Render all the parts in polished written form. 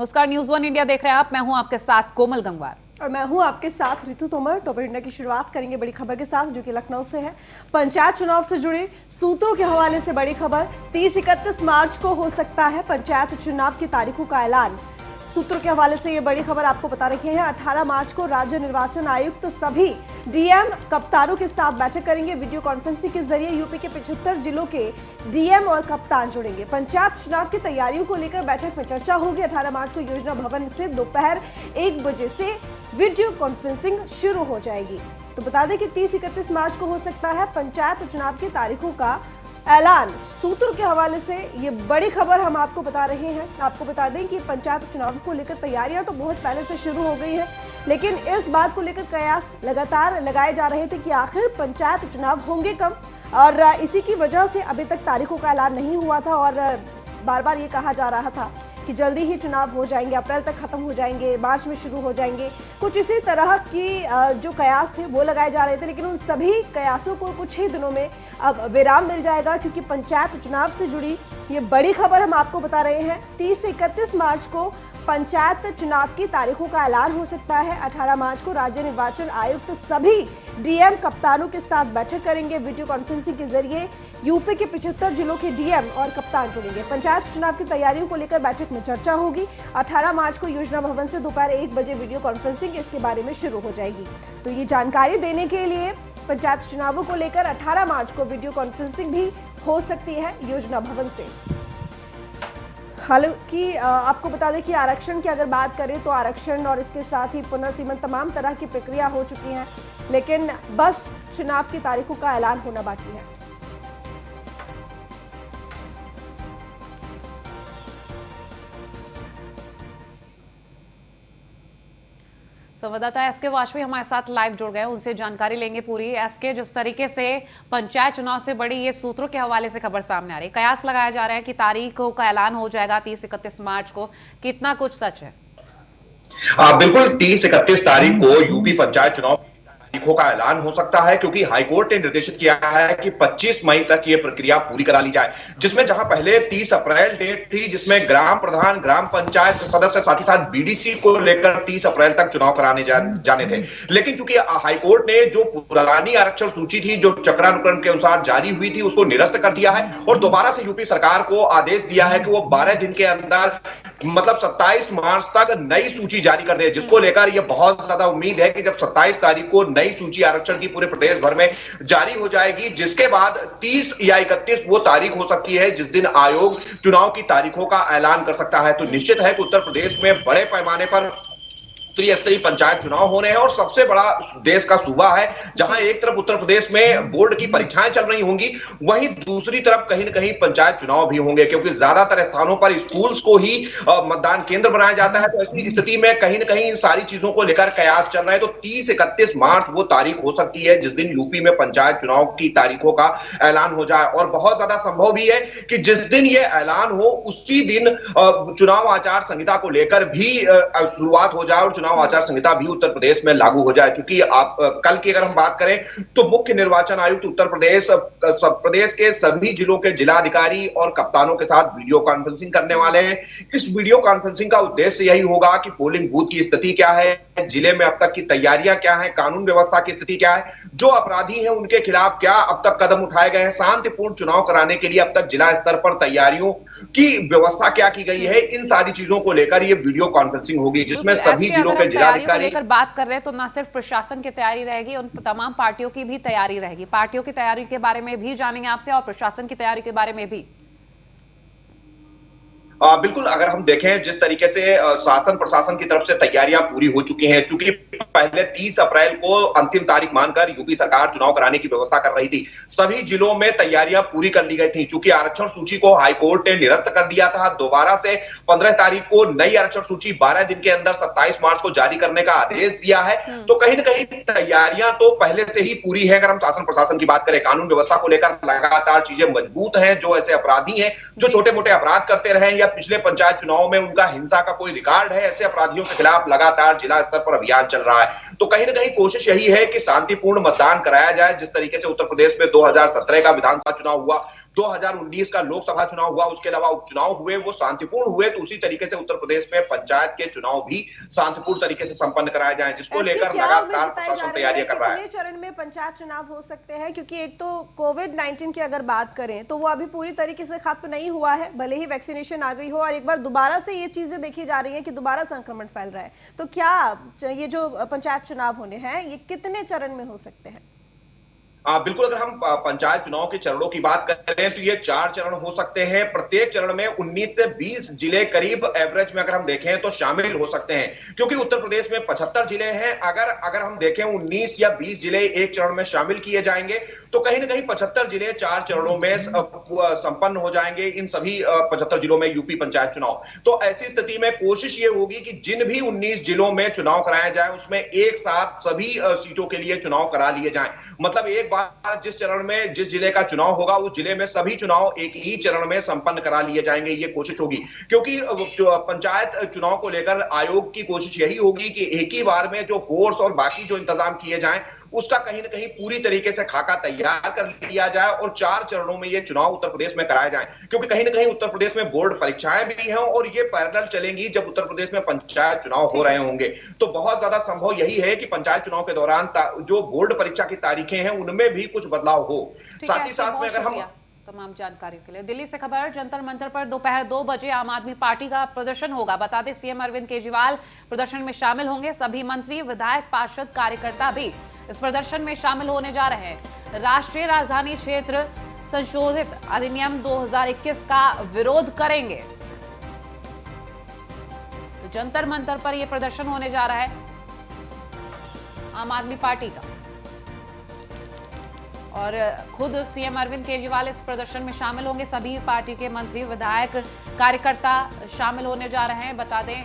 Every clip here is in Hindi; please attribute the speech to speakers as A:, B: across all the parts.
A: नमस्कार, न्यूज़ वन इंडिया देख रहे हैं आप। मैं हूं आपके साथ कोमल गंगवार
B: और मैं हूं आपके साथ ऋतु तोमर। टॉप इंडिया की शुरुआत करेंगे बड़ी खबर के साथ, जो कि लखनऊ से है। पंचायत चुनाव से जुड़े सूत्रों के हवाले से बड़ी खबर। 30-31 मार्च को हो सकता है पंचायत चुनाव की तारीखों का ऐलान। सूत्रों के हवाले से ये बड़ी खबर आपको बता रहे हैं। 18 मार्च को राज्य निर्वाचन आयुक्त सभी डीएम कप्तानों के साथ बैठक करेंगे। वीडियो कॉन्फ्रेंसिंग के जरिए यूपी के 75 जिलों के डीएम और कप्तान जुड़ेंगे। पंचायत चुनाव की तैयारियों को लेकर बैठक में चर्चा होगी। 18 मार्च को योजना भवन से दोपहर 1 बजे से वीडियो कॉन्फ्रेंसिंग शुरू हो जाएगी। तो बता दें कि 30-31 मार्च को हो सकता है पंचायत चुनाव की तारीखों का ऐलान। सूत्रों के हवाले से ये बड़ी खबर हम आपको बता रहे हैं। आपको बता दें कि पंचायत चुनाव को लेकर तैयारियां तो बहुत पहले से शुरू हो गई हैं, लेकिन इस बात को लेकर कयास लगातार लगाए जा रहे थे कि आखिर पंचायत चुनाव होंगे कब, और इसी की वजह से अभी तक तारीखों का ऐलान नहीं हुआ था। और बार बार ये कहा जा रहा था कि जल्दी ही चुनाव हो जाएंगे, अप्रैल तक खत्म हो जाएंगे, मार्च में शुरू हो जाएंगे। कुछ इसी तरह की जो कयास थे वो लगाए जा रहे थे, लेकिन उन सभी कयासों को कुछ ही दिनों में अब विराम मिल जाएगा, क्योंकि पंचायत चुनाव से जुड़ी ये बड़ी खबर हम आपको बता रहे हैं। 30 से 31 मार्च को पंचायत चुनाव की तारीखों का ऐलान हो सकता है। 18 मार्च को राज्य निर्वाचन आयुक्त सभी डीएम कप्तानों के साथ बैठक करेंगे। वीडियो कॉन्फ्रेंसिंग के जरिए यूपी के 75 जिलों के डीएम और कप्तान जुड़ेंगे। पंचायत चुनाव की तैयारियों को लेकर बैठक में चर्चा होगी। 18 मार्च को योजना भवन से दोपहर 1 बजे वीडियो कॉन्फ्रेंसिंग इसके बारे में शुरू हो जाएगी। तो ये जानकारी देने के लिए पंचायत चुनावों को लेकर 18 मार्च को वीडियो कॉन्फ्रेंसिंग भी हो सकती है योजना भवन से। हालांकि आपको बता दें कि आरक्षण की अगर बात करें तो आरक्षण और इसके साथ ही पुनर्सीमन तमाम तरह की प्रक्रिया हो चुकी है, लेकिन बस चुनाव की तारीखों का ऐलान होना बाकी है।
A: संवाददाता एसके वाजपेयी हमारे साथ लाइव जुड़ गए हैं, उनसे जानकारी लेंगे पूरी। एसके, जिस तरीके से पंचायत चुनाव से बड़ी ये सूत्रों के हवाले से खबर सामने आ रही है, कयास लगाया जा रहा है कि तारीखों का ऐलान हो जाएगा 30-31 मार्च को, कितना कुछ सच है?
C: बिल्कुल 30-31 तारीख को यूपी पंचायत चुनाव तारीखों का ऐलान हो सकता है, क्योंकि हाईकोर्ट ने निर्देशित किया है कि 25 मई तक यह प्रक्रिया पूरी करा ली जाए, जिसमें जहां पहले 30 अप्रैल डेट थी, जिसमें ग्राम प्रधान, ग्राम पंचायत सदस्य, साथ ही साथ बीडीसी को लेकर 30 अप्रैल तक चुनाव कराने जाने थे। लेकिन चूंकि हाईकोर्ट ने जो पुरानी आरक्षण सूची थी, जो चक्रानुक्रम के अनुसार जारी हुई थी, उसको निरस्त कर दिया है और दोबारा से यूपी सरकार को आदेश दिया है कि वो 12 दिन के अंदर, मतलब 27 मार्च तक नई सूची जारी कर दे, जिसको लेकर यह बहुत ज्यादा उम्मीद है कि जब 27 तारीख को नई सूची आरक्षण की पूरे प्रदेश भर में जारी हो जाएगी, जिसके बाद 30 या 31 वो तारीख हो सकती है जिस दिन आयोग चुनाव की तारीखों का ऐलान कर सकता है। तो निश्चित है कि उत्तर प्रदेश में बड़े पैमाने पर त्रिस्तरीय पंचायत चुनाव होने हैं, और सबसे बड़ा देश का सूबा है, जहां एक तरफ उत्तर प्रदेश में बोर्ड की परीक्षाएं चल रही होंगी, वहीं दूसरी तरफ कहीं न कहीं पंचायत चुनाव भी होंगे, क्योंकि ज्यादातर स्थानों पर स्कूल्स को ही मतदान केंद्र बनाया जाता है। तो ऐसी स्थिति में कहीं न कहीं इन सारी चीजों को लेकर कयास चल रहा है। तो 30-31 मार्च वो तारीख हो सकती है जिस दिन यूपी में पंचायत चुनाव की तारीखों का ऐलान हो जाए, और बहुत ज्यादा संभव भी है कि जिस दिन ये ऐलान हो उसी दिन चुनाव आचार संहिता को लेकर भी शुरुआत हो जाए और चुनाव आचार संहिता भी उत्तर प्रदेश में लागू हो जाए। चूंकि आप कल की अगर हम बात करें तो मुख्य निर्वाचन आयुक्त उत्तर प्रदेश के सभी जिलों के जिलाधिकारी और कप्तानों के साथ वीडियो कॉन्फ्रेंसिंग करने वाले हैं। इस वीडियो कॉन्फ्रेंसिंग का उद्देश्य यही होगा कि पोलिंग बूथ की स्थिति क्या है, जिले में अब तक की तैयारियां क्या है, कानून व्यवस्था की स्थिति क्या है, जो अपराधी हैं उनके खिलाफ क्या अब तक कदम उठाए गए हैं, शांतिपूर्ण चुनाव कराने के लिए अब तक जिला स्तर पर तैयारियों की व्यवस्था क्या की गई है, इन सारी चीजों को लेकर ये वीडियो कॉन्फ्रेंसिंग होगी, जिसमें सभी जिलों के
A: जिलाधिकारी लेकर बात कर रहे हैं तो ना सिर्फ प्रशासन की तैयारी रहेगी, उन तमाम पार्टियों की भी तैयारी रहेगी। पार्टियों की तैयारी के बारे में भी जानेंगे आपसे और प्रशासन की तैयारी के बारे में भी।
C: बिल्कुल, अगर हम देखें जिस तरीके से शासन प्रशासन की तरफ से तैयारियां पूरी हो चुकी हैं, चूंकि पहले 30 अप्रैल को अंतिम तारीख मानकर यूपी सरकार चुनाव कराने की व्यवस्था कर रही थी, सभी जिलों में तैयारियां पूरी कर ली गई थी। चूंकि आरक्षण सूची को हाईकोर्ट ने निरस्त कर दिया था, दोबारा से 15 तारीख को नई आरक्षण सूची 12 दिन के अंदर 27 मार्च को जारी करने का आदेश दिया है। तो कहीं न कहीं तैयारियां तो पहले से ही पूरी है। अगर हम शासन प्रशासन की बात करें, कानून व्यवस्था को लेकर लगातार चीजें मजबूत हैं। जो ऐसे अपराधी हैं जो छोटे मोटे अपराध करते रहे या पिछले पंचायत चुनाव में उनका हिंसा का कोई रिकॉर्ड है, ऐसे अपराधियों के खिलाफ लगातार जिला स्तर पर अभियान चल रहा है। तो कहीं न कहीं कोशिश यही है कि शांतिपूर्ण मतदान कराया जाए। जिस तरीके से उत्तर प्रदेश में 2017 का विधानसभा चुनाव हुआ, 2019 का लोकसभा चुनाव हुआ, उसके अलावा उपचुनाव हुए, वो शांतिपूर्ण हुए, तो उसी तरीके से उत्तर प्रदेश में पंचायत के चुनाव भी शांतिपूर्ण तरीके से संपन्न कराए जाएं, जिसको
B: इसकी
C: लेकर
B: क्या उम्मीद
C: लगातार
B: जताई जा
C: प्रशासन
B: रही है?
C: तैयारियां कर रहा है।
B: कितने चरण में पंचायत चुनाव हो सकते हैं? क्योंकि एक तो कोविड-19 की अगर बात करें तो वो अभी पूरी तरीके से खत्म नहीं हुआ है, भले ही वैक्सीनेशन आ गई हो, और एक बार दोबारा से ये चीजें देखी जा रही हैं कि दोबारा संक्रमण फैल रहा है। तो क्या ये जो पंचायत चुनाव होने हैं ये कितने चरण में हो सकते हैं?
C: बिल्कुल, अगर हम पंचायत चुनाव के चरणों की बात करें तो ये 4 चरण हो सकते हैं। प्रत्येक चरण में 19 से 20 जिले करीब एवरेज में अगर हम देखें तो शामिल हो सकते हैं, क्योंकि उत्तर प्रदेश में 75 जिले हैं। अगर हम देखें 19 या 20 जिले एक चरण में शामिल किए जाएंगे तो कहीं ना कहीं 75 जिले 4 चरणों में संपन्न हो जाएंगे, इन सभी 75 जिलों में यूपी पंचायत चुनाव। तो ऐसी स्थिति में कोशिश ये होगी कि जिन भी 19 जिलों में चुनाव कराया जाए उसमें एक साथ सभी सीटों के लिए चुनाव करा लिए जाएं। मतलब एक बार जिस चरण में जिस जिले का चुनाव होगा उस जिले में सभी चुनाव एक ही चरण में संपन्न करा लिए जाएंगे, ये कोशिश होगी। क्योंकि पंचायत चुनाव को लेकर आयोग की कोशिश यही होगी कि एक ही बार में जो फोर्स और बाकी जो इंतजाम किए जाएं उसका कहीं ना कहीं पूरी तरीके से खाका तैयार कर लिया जाए और 4 चरणों में ये चुनाव उत्तर प्रदेश में कराए जाएं। क्योंकि कहीं ना कहीं उत्तर प्रदेश में बोर्ड परीक्षाएं भी हैं और ये पैरेलल चलेंगी जब उत्तर प्रदेश में पंचायत चुनाव हो रहे होंगे। तो बहुत ज्यादा संभव यही है कि पंचायत चुनाव के दौरान जो बोर्ड परीक्षा की तारीखें हैं उनमें भी कुछ बदलाव हो। साथ ही साथ में अगर हम
A: तमाम जानकारियों के लिए दिल्ली से खबर, जंतर मंतर पर दोपहर 2 बजे आम आदमी पार्टी का प्रदर्शन होगा। बता दें सीएम अरविंद केजरीवाल प्रदर्शन में शामिल होंगे। सभी मंत्री, विधायक, पार्षद, कार्यकर्ता भी इस प्रदर्शन में शामिल होने जा रहे हैं। राष्ट्रीय राजधानी क्षेत्र संशोधित अधिनियम 2021 का विरोध करेंगे। तो जंतर मंतर पर यह प्रदर्शन होने जा रहा है आम आदमी पार्टी का, और खुद सीएम अरविंद केजरीवाल इस प्रदर्शन में शामिल होंगे। सभी पार्टी के मंत्री, विधायक, कार्यकर्ता शामिल होने जा रहे हैं। बता दें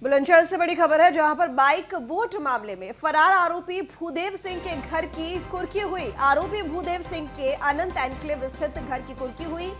B: बुलंदशहर से बड़ी खबर है, जहां पर बाइक बोट मामले में फरार आरोपी भूदेव सिंह के घर की कुर्की हुई। आरोपी भूदेव सिंह के अनंत एनक्लेव स्थित घर की कुर्की हुई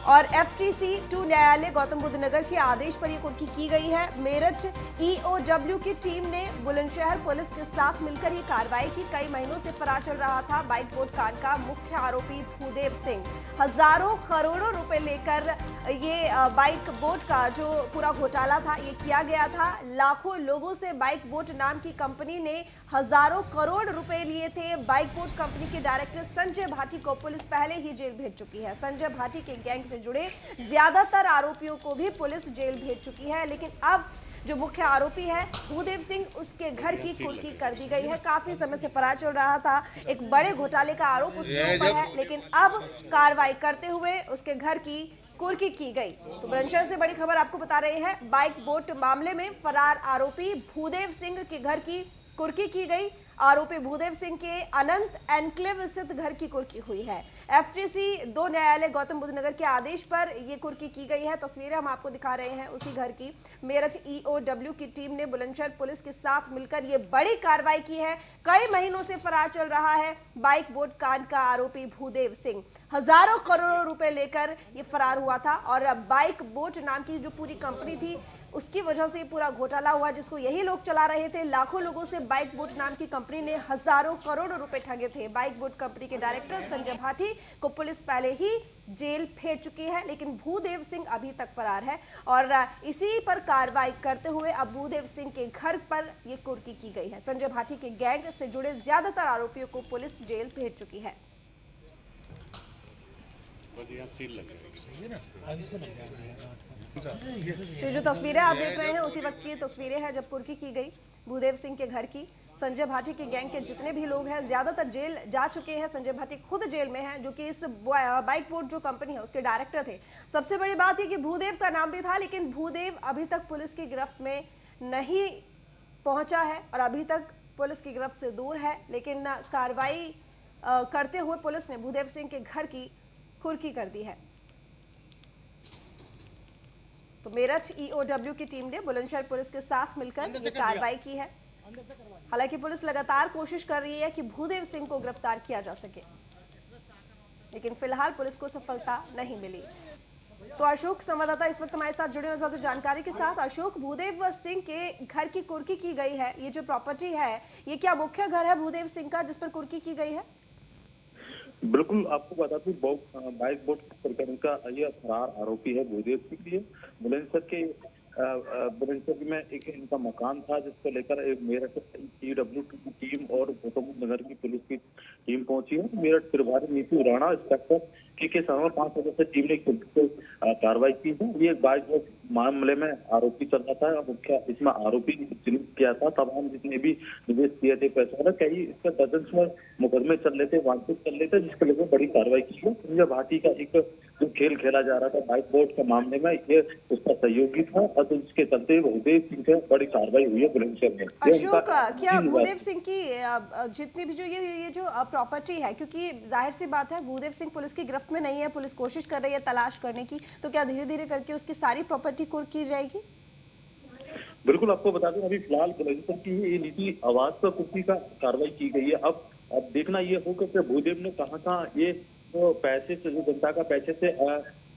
B: और एफटीसी 2 न्यायालय गौतम बुद्ध नगर के आदेश पर यह कुर्की की गई है। मेरठ ईओडब्ल्यू की टीम ने बुलंदशहर पुलिस के साथ मिलकर ये कार्रवाई की। कई महीनों से फरार चल रहा था बाइक बोट कांड का मुख्य आरोपी भूदेव सिंह। हजारों करोड़ों रुपए लेकर ये बाइक बोट का जो पूरा घोटाला था ये किया गया था। लाखों लोगों से बाइक बोट नाम की कंपनी ने हजारों करोड़ रुपए लिए थे। बाइक बोट कंपनी के डायरेक्टर संजय भाटी को पुलिस पहले ही जेल भेज चुकी है। संजय भाटी के गैंग से जुड़े ज्यादातर आरोपियों को भी पुलिस जेल भेज चुकी है, लेकिन अब जो मुख्य आरोपी है भूदेव सिंह, उसके घर की कुर्की कर दी गई है। काफी समय से फरार चल रहा था, एक बड़े घोटाले का आरोप उसके ऊपर है, लेकिन अब कार्रवाई करते हुए उसके घर की कुर्की की गई। तो बुलंदशहर से बड़ी खबर आपको बता रहे हैं, बाइक बोट मामले में फरार आरोपी भूदेव सिंह के घर की कुर्की की गई। आरोपी भूदेव सिंह के अनंत एनक्लेव स्थित घर की कुर्की हुई है। एफटीसी 2 न्यायालय गौतम बुद्ध नगर के आदेश पर यह कुर्की की गई है। तस्वीरें हम आपको दिखा रहे हैं उसी घर की। मेरठ ईओडब्ल्यू की टीम ने बुलंदशहर पुलिस के साथ मिलकर यह बड़ी कार्रवाई की है। कई महीनों से फरार चल रहा है बाइक बोट कांड का आरोपी भूदेव सिंह। हजारों करोड़ों रुपए लेकर यह फरार हुआ था और बाइक बोट नाम की जो पूरी कंपनी थी उसकी वजह से पूरा घोटाला हुआ, जिसको यही लोग चला रहे थे। लाखों लोगों से बाइक बोट नाम की कंपनी ने हजारों करोड़ रुपए ठगे थे। बाइक बोट कंपनी के डायरेक्टर संजय भाटी को पुलिस पहले ही जेल भेज चुकी है, लेकिन भूदेव सिंह अभी तक फरार है और इसी पर कार्रवाई करते हुए अब भूदेव सिंह के घर पर यह कुर्की की गई है। संजय भाटी के गैंग से जुड़े ज्यादातर आरोपियों को पुलिस जेल भेज चुकी है। तो जो तस्वीरें आप देख रहे हैं उसी वक्त की तस्वीरें हैं जब कुर्की की गई भूदेव सिंह के घर की। संजय भाटी के गैंग के जितने भी लोग हैं ज्यादातर जेल जा चुके हैं। संजय भाटी खुद जेल में हैं, जो कि इस बाइक बोट जो कंपनी है उसके डायरेक्टर थे। सबसे बड़ी बात है कि भूदेव का नाम भी था, लेकिन भूदेव अभी तक पुलिस की गिरफ्त में नहीं पहुंचा है और अभी तक पुलिस की गिरफ्त से दूर है। लेकिन कार्रवाई करते हुए पुलिस ने भूदेव सिंह के घर की कुर्की कर दी है। तो मेरठ ईओडब्ल्यू की टीम ने बुलंदशहर पुलिस के साथ मिलकर ये कार्रवाई की है। हालांकि पुलिस लगातार कोशिश कर रही है कि भूदेव सिंह को गिरफ्तार किया जा सके, लेकिन फिलहाल पुलिस को सफलता नहीं मिली। तो अशोक संवाददाता इस वक्त हमारे साथ जुड़े हुए ज्यादा जानकारी के साथ। अशोक, भूदेव सिंह के घर की कुर्की की गई है, ये जो प्रॉपर्टी है ये क्या मुख्य घर है भूदेव सिंह का जिस पर कुर्की की गई है?
D: बिल्कुल, आपको बता दूं बाइक बोट प्रकरण का ये फरार आरोपी है भूदेव सिंह। ये बुलंदशहर में एक इनका मकान था, जिसको लेकर मेरठ EWT की टीम और गौतम नगर की पुलिस की टीम पहुंची है। मेरठ प्रभारी नीतू राणा, इंस्पेक्टर के सामने 5 सदस्यीय टीम ने एक कार्रवाई की है। ये बाइक बोट मामले में आरोपी चल रहा था, मुख्य इसमें आरोपी चिन्हित किया था। तमाम जितने भी निवेश किए थे पैसा, कई इसके दर्जन में मुकदमे चल रहे थे, वांछित चल रहे थे, जिसके लेकर बड़ी कार्रवाई की है। संजय भाटी का एक जो खेल खेला जा रहा था बाइक बोट के मामले में, ये उसका सहयोगी था और तो इसके चलते भूदेव सिंह से बड़ी कार्रवाई हुई है बुलंदशहर में।
B: अशोक, क्या भूदेव सिंह की जितनी भी जो ये जो प्रॉपर्टी है, क्योंकि जाहिर सी बात है भूदेव सिंह पुलिस की गिरफ्त में नहीं है, पुलिस कोशिश कर रही है तलाश करने की, तो क्या धीरे धीरे करके उसकी सारी प्रॉपर्टी कुर्क की जाएगी?
D: बिल्कुल, आपको बता दें अभी फिलहाल बुलंदशहर की ये नीति आवाज पर कुर्सी का कार्रवाई की गई है। अब देखना ये होगा कि भूदेव ने कहाँ ये तो पैसे से, जो जनता का पैसे से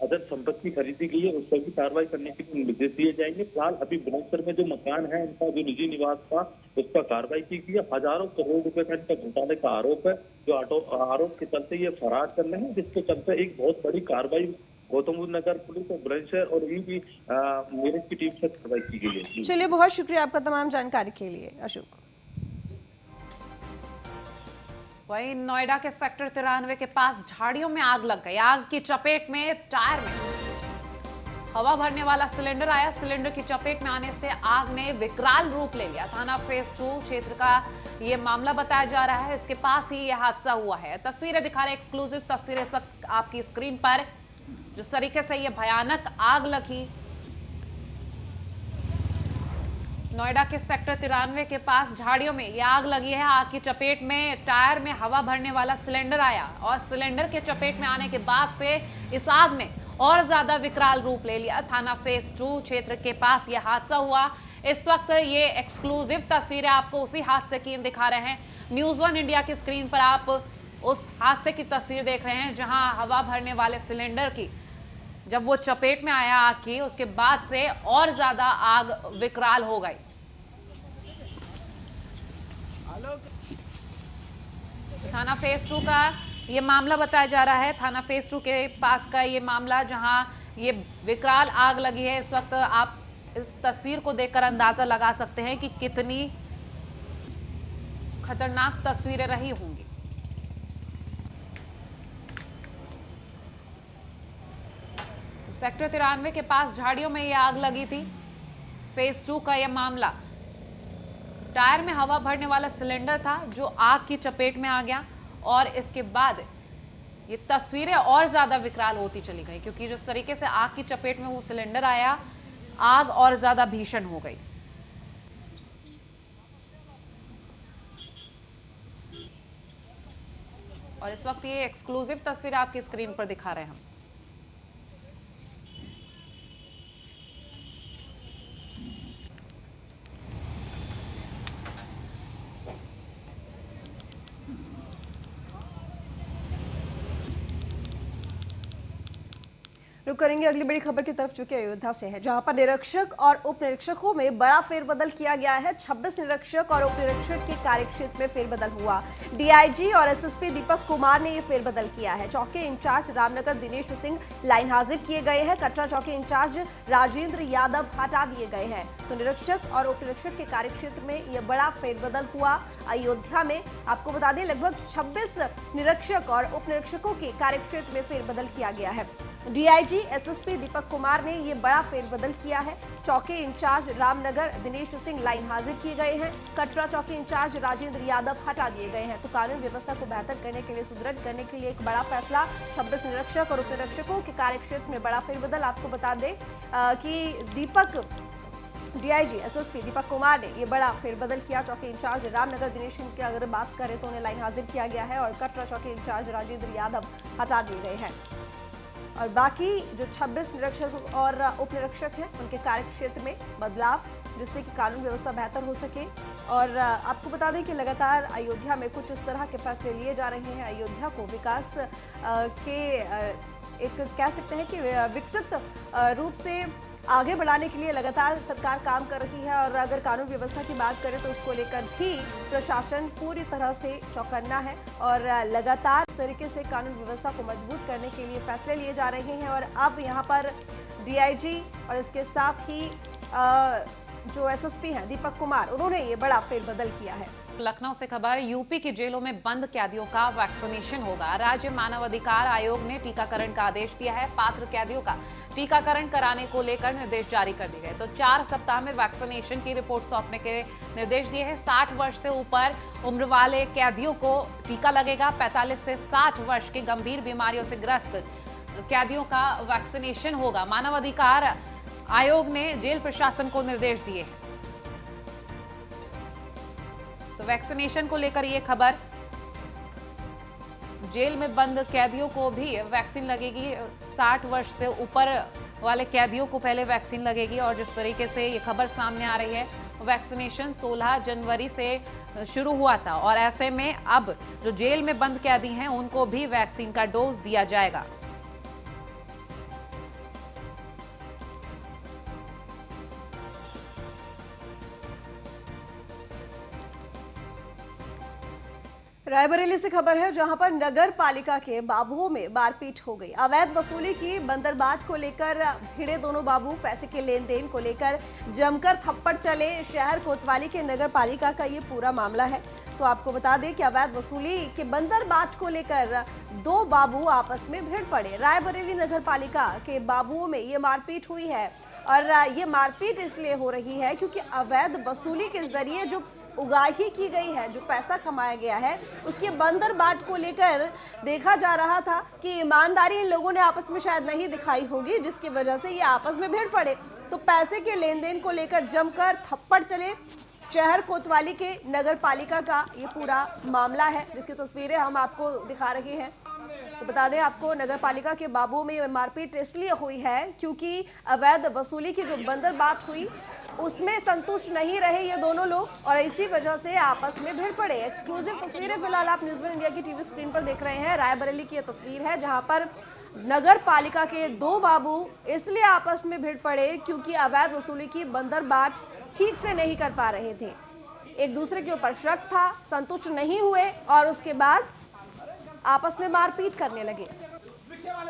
D: अदर संपत्ति खरीदी गई है, उस पर भी कार्रवाई करने के लिए निर्देश दिए जाएंगे। फिलहाल अभी बुलंदशहर में जो मकान है इनका, जो निजी निवास था, उस पर कार्रवाई की गई है। हजारों करोड़ रुपए का इनका घोटाले का आरोप है, जो आरोप के चलते ये फरार कर रहे हैं, जिसके चलते एक बहुत बड़ी कार्रवाई गौतम बुद्ध नगर पुलिस और बुलंदशहर और भी मेरठ की टीम से कार्रवाई की गई है।
B: चलिए, बहुत शुक्रिया आपका तमाम जानकारी के लिए अशोक।
A: वहीं नोएडा के सेक्टर 93 के पास झाड़ियों में आग लग गई। आग की चपेट में टायर में हवा भरने वाला सिलेंडर आया। सिलेंडर की चपेट में आने से आग ने विकराल रूप ले लिया। थाना फेज 2 क्षेत्र का ये मामला बताया जा रहा है। इसके पास ही यह हादसा हुआ है। तस्वीरें दिखा रहे, एक्सक्लूसिव तस्वीरें इस वक्त आपकी स्क्रीन पर। जिस तरीके से ये भयानक आग लगी नोएडा के सेक्टर 93 के पास झाड़ियों में ये आग लगी है। आग की चपेट में टायर में हवा भरने वाला सिलेंडर आया और सिलेंडर के चपेट में आने के बाद से इस आग ने और ज्यादा विकराल रूप ले लिया। थाना फेज 2 क्षेत्र के पास यह हादसा हुआ। इस वक्त ये एक्सक्लूसिव तस्वीरें आपको उसी हादसे की दिखा रहे हैं। न्यूज़ 1 इंडिया की स्क्रीन पर आप उस हादसे की तस्वीर देख रहे हैं, जहां हवा भरने वाले सिलेंडर की जब वो चपेट में आया आग की, उसके बाद से और ज्यादा आग विकराल हो गई। थाना फेज 2 का ये मामला बताया जा रहा है। थाना फेज 2 के पास का ये मामला, जहां ये विकराल आग लगी है। इस वक्त आप इस तस्वीर को देखकर अंदाजा लगा सकते हैं कि कितनी खतरनाक तस्वीरें रही होंगी। सेक्टर 93 के पास झाड़ियों में ये आग लगी थी। फेज 2 का यह मामला, टायर में हवा भरने वाला सिलेंडर था जो आग की चपेट में आ गया और इसके बाद ये तस्वीरें और ज्यादा विकराल होती चली गई, क्योंकि जिस तरीके से आग की चपेट में वो सिलेंडर आया, आग और ज्यादा भीषण हो गई। और इस वक्त ये एक्सक्लूसिव तस्वीर आपकी स्क्रीन पर दिखा रहे हैं हम।
B: रुक करेंगे अगली बड़ी खबर की तरफ, जो कि अयोध्या से है, जहां पर निरीक्षक और उप निरीक्षकों में बड़ा फेरबदल किया गया है। 26 निरीक्षक और उप निरीक्षक के कार्यक्षेत्र में फेरबदल हुआ। डीआईजी और एसएसपी दीपक कुमार ने यह फेरबदल किया है। चौकी इंचार्ज रामनगर दिनेश सिंह लाइन हाजिर किए गए हैं। कटरा चौकी इंचार्ज राजेंद्र यादव हटा दिए गए हैं। तो निरीक्षक और उप निरीक्षक के कार्यक्षेत्र में यह बड़ा फेरबदल हुआ अयोध्या में। आपको बता दें, लगभग 26 निरीक्षक और उप निरीक्षकों के कार्यक्षेत्र में फेरबदल किया गया है। डीआईजी एसएसपी दीपक कुमार ने ये बड़ा फेरबदल किया है। चौकी इंचार्ज रामनगर दिनेश सिंह लाइन हाजिर किए गए हैं। कटरा चौकी इंचार्ज राजेंद्र यादव हटा दिए गए हैं। तो कानून व्यवस्था को बेहतर करने के लिए, सुदृढ़ करने के लिए एक बड़ा फैसला। 26 निरीक्षक और उप निरीक्षकों के कार्यक्षेत्र में बड़ा फेरबदल। आपको बता दें कि डीआईजी एसएसपी दीपक कुमार ने ये बड़ा फेरबदल किया। चौकी इंचार्ज रामनगर दिनेश सिंह की अगर बात करें तो उन्हें लाइन हाजिर किया गया है और कटरा चौकी इंचार्ज राजेंद्र यादव हटा दिए गए हैं। और बाकी जो 26 निरीक्षक और उप निरीक्षक हैं, उनके कार्यक्षेत्र में बदलाव, जिससे कि कानून व्यवस्था बेहतर हो सके। और आपको बता दें कि लगातार अयोध्या में कुछ इस तरह के फैसले लिए जा रहे हैं। अयोध्या को विकास के एक कह सकते हैं कि विकसित रूप से आगे बढ़ाने के लिए लगातार सरकार काम कर रही है और अगर कानून व्यवस्था की बात करें तो उसको लेकर भी प्रशासन पूरी तरह से चौकन्ना है और लगातार इस तरीके से कानून व्यवस्था को मजबूत करने के लिए फैसले लिए जा रहे हैं। और अब यहाँ पर डीआईजी और इसके साथ ही जो एसएसपी हैं दीपक कुमार, उन्होंने ये बड़ा फेरबदल किया है।
A: लखनऊ से खबर, यूपी की जेलों में बंद कैदियों का वैक्सीनेशन होगा। राज्य मानवाधिकार आयोग ने टीकाकरण का आदेश दिया है। पात्र कैदियों का टीकाकरण कराने को लेकर निर्देश जारी कर दिए गए। तो 4 सप्ताह में वैक्सीनेशन की रिपोर्ट सौंपने के निर्देश दिए हैं। 60 वर्ष से ऊपर उम्र वाले कैदियों को टीका लगेगा। 45 से 60 वर्ष के गंभीर बीमारियों से ग्रस्त कैदियों का वैक्सीनेशन होगा। मानवाधिकार आयोग ने जेल प्रशासन को निर्देश दिए हैं। तो वैक्सीनेशन को लेकर ये खबर, जेल में बंद कैदियों को भी वैक्सीन लगेगी। 60 वर्ष से ऊपर वाले कैदियों को पहले वैक्सीन लगेगी। और जिस तरीके से ये खबर सामने आ रही है, वैक्सीनेशन 16 जनवरी से शुरू हुआ था और ऐसे में अब जो जेल में बंद कैदी हैं उनको भी वैक्सीन का डोज दिया जाएगा।
B: रायबरेली से खबर है जहां पर नगर पालिका के बाबुओं में मारपीट हो गई। अवैध वसूली की बंदरबाट को लेकर भिड़े दोनों बाबू, पैसे के लेन देन को लेकर जमकर थप्पड़ चले। शहर कोतवाली के नगर पालिका का ये पूरा मामला है। तो आपको बता दें कि अवैध वसूली के बंदरबाट को लेकर 2 बाबू आपस में भिड़ पड़े। रायबरेली नगर पालिका के बाबुओं में ये मारपीट हुई है और ये मारपीट इसलिए हो रही है क्योंकि अवैध वसूली के जरिए जो उगाही की गई है, जो पैसा कमाया गया है, उसके बंदरबाट को लेकर देखा जा रहा था कि ईमानदारी इन लोगों ने आपस में शायद नहीं दिखाई होगी, जिसकी वजह से ये आपस में भिड़ पड़े। तो पैसे के लेन देन को लेकर जमकर थप्पड़ चले। शहर कोतवाली के नगर पालिका का ये पूरा मामला है, जिसकी तस्वीरें हम आपको दिखा रहे हैं। तो बता दें आपको, नगर पालिका के बाबुओं में मारपीट इसलिए हुई है क्योंकि अवैध वसूली की जो बंदरबाट हुई उसमें संतुष्ट नहीं रहे ये दोनों लोग और इसी वजह से आपस में भिड़ पड़े। एक्सक्लूसिव तस्वीरें फिलहाल आप न्यूज़ 1 इंडिया की टीवी स्क्रीन पर देख रहे हैं। रायबरेली की यह तस्वीर है जहां पर नगर पालिका के 2 बाबू इसलिए आपस में भिड़ पड़े क्योंकि अवैध वसूली की बंदरबाट ठीक से नहीं कर पा रहे थे। एक दूसरे के ऊपर शक था, संतुष्ट नहीं हुए और उसके बाद आपस में मारपीट करने लगे।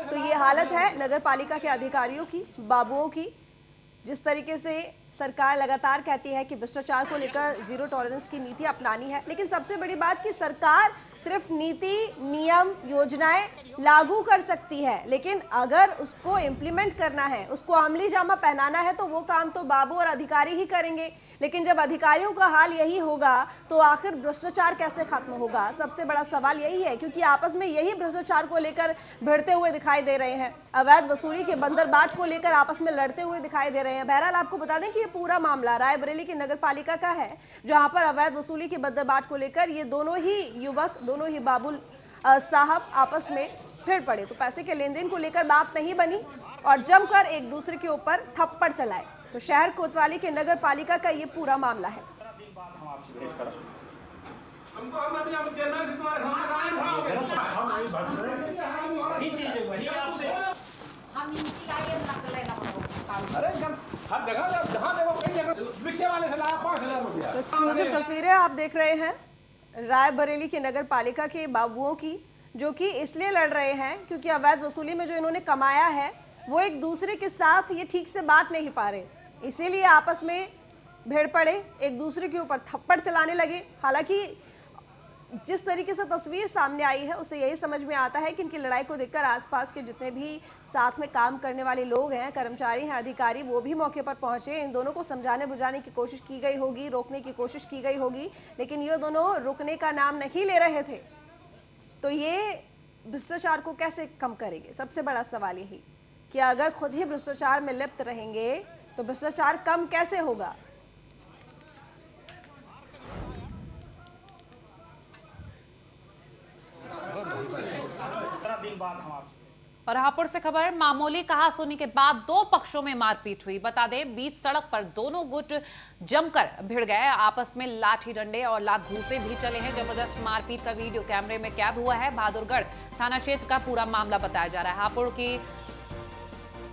B: तो ये हालत है नगर पालिका के अधिकारियों की, बाबुओं की। जिस तरीके से सरकार लगातार कहती है कि भ्रष्टाचार को लेकर 0 टॉलरेंस की नीति अपनानी है, लेकिन सबसे बड़ी बात कि सरकार सिर्फ नीति, नियम, योजनाएं लागू कर सकती है, लेकिन अगर उसको इम्प्लीमेंट करना है, उसको अमली जामा पहनाना है, तो वो काम तो बाबू और अधिकारी ही करेंगे। लेकिन जब अधिकारियों का हाल यही होगा तो आखिर भ्रष्टाचार कैसे खत्म होगा? सबसे बड़ा सवाल यही है, क्योंकि आपस में यही भ्रष्टाचार को लेकर भिड़ते हुए दिखाई दे रहे हैं। अवैध वसूली के बंदरबाट को लेकर आपस में लड़ते हुए दिखाई दे रहे हैं। बहरहाल आपको बता दें कि ये पूरा मामला रायबरेली की नगर पालिका का है, जहां पर अवैध वसूली के बंदरबाट को लेकर ये दोनों ही युवक, दोनों ही बाबुल साहब आपस में भिड़ पड़े। तो पैसे के लेन देन को लेकर बात नहीं बनी और जमकर एक दूसरे के ऊपर थप्पड़ चलाए। तो शहर कोतवाली के नगर पालिका का ये पूरा मामला है। तो एक्सक्लूसिव तस्वीरें आप देख रहे हैं रायबरेली के नगर पालिका के बाबुओं की, जो कि इसलिए लड़ रहे हैं क्योंकि अवैध वसूली में जो इन्होंने कमाया है वो एक दूसरे के साथ ये ठीक से बांट नहीं पा रहे, इसीलिए आपस में भिड़ पड़े, एक दूसरे के ऊपर थप्पड़ चलाने लगे। हालांकि जिस तरीके से तस्वीर सामने आई है उससे यही समझ में आता है कि इनकी लड़ाई को देखकर आसपास के जितने भी साथ में काम करने वाले लोग हैं, कर्मचारी हैं, अधिकारी, वो भी मौके पर पहुंचे। इन दोनों को समझाने बुझाने की कोशिश की गई होगी, रोकने की कोशिश की गई होगी, लेकिन ये दोनों रुकने का नाम नहीं ले रहे थे। तो ये भ्रष्टाचार को कैसे कम करेंगे? सबसे बड़ा सवाल यही कि अगर खुद ही भ्रष्टाचार में लिप्त रहेंगे तो भ्रष्टाचार कम कैसे होगा?
A: और हापुड़ से खबर, मामूली कहासुनी के बाद 2 पक्षों में मारपीट हुई। बता दें, बीच सड़क पर दोनों गुट जमकर भिड़ गए। आपस में लाठी डंडे और लात घूंसे भी चले हैं। जबरदस्त मारपीट का वीडियो कैमरे में कैद हुआ है। बहादुरगढ़ थाना क्षेत्र का पूरा मामला बताया जा रहा है। हापुड़ की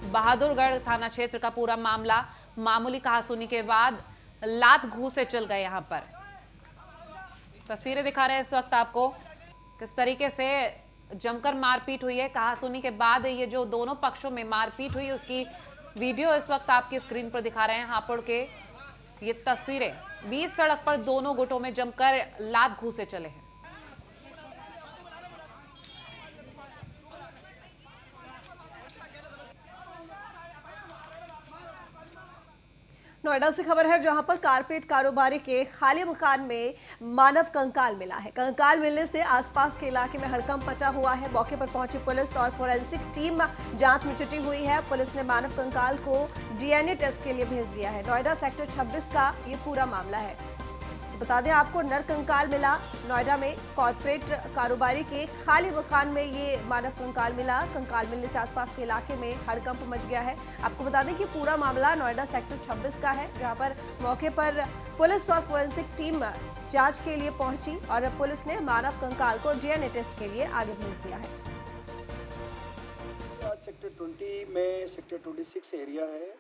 A: बहादुरगढ़ थाना क्षेत्र का पूरा मामला मामूली कहासुनी के बाद लात घूस से चल गए। यहां पर तस्वीरें दिखा रहे हैं इस वक्त आपको, किस तरीके से जमकर मारपीट हुई है। कहासुनी के बाद ये जो दोनों पक्षों में मारपीट हुई उसकी वीडियो इस वक्त आपकी स्क्रीन पर दिखा रहे हैं हापुड़ के ये तस्वीरें। 20 सड़क पर दोनों गुटों में जमकर लात घूसे चले हैं।
B: नोएडा से खबर है जहां पर कारपेट कारोबारी के खाली मकान में मानव कंकाल मिला है। कंकाल मिलने से आसपास के इलाके में हड़कंप मचा हुआ है। मौके पर पहुंची पुलिस और फोरेंसिक टीम जांच में जुटी हुई है। पुलिस ने मानव कंकाल को डीएनए टेस्ट के लिए भेज दिया है। नोएडा सेक्टर 26 का ये पूरा मामला है। बता दें आपको, नर कंकाल मिला नोएडा में कॉर्पोरेट कारोबारी के खाली मकान में ये मानव कंकाल मिला। कंकाल मिलने से आसपास के इलाके में हड़कंप मच गया है। आपको बता दें कि पूरा मामला नोएडा सेक्टर 26 का है, जहां पर मौके पर पुलिस और फोरेंसिक टीम जांच के लिए पहुंची और पुलिस ने मानव कंकाल को डीएनए टेस्ट के लिए आगे भेज दिया है।
E: आज सेक्टर 20 में सेक्टर 26 एरिया है,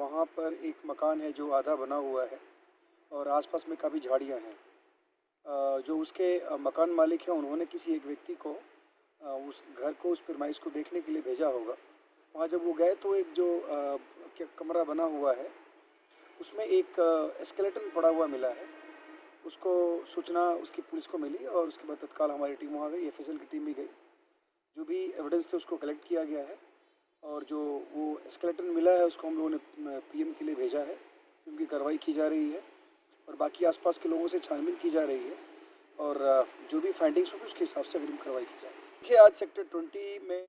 E: वहाँ पर एक मकान है जो आधा बना हुआ है और आसपास में काफ़ी झाड़ियाँ हैं। जो उसके मकान मालिक हैं उन्होंने किसी एक व्यक्ति को उस घर को, उस प्रीमाइस को देखने के लिए भेजा होगा। वहाँ जब वो गए तो एक जो कमरा बना हुआ है उसमें एक स्केलेटन पड़ा हुआ मिला है। उसको सूचना उसकी पुलिस को मिली और उसके बाद तत्काल हमारी टीम वहाँ गई, एफएसएल की टीम भी गई। जो भी एविडेंस थे उसको कलेक्ट किया गया है और जो वो स्केलेटन मिला है उसको हम लोगों ने पीएम के लिए भेजा है। पीएम की कार्रवाई की जा रही है और बाकी आसपास के लोगों से छानबीन की जा रही है और जो भी फाइंडिंग्स होगी उसके हिसाब से अग्रिम कार्रवाई की जाएगी। देखिए, आज सेक्टर 20 में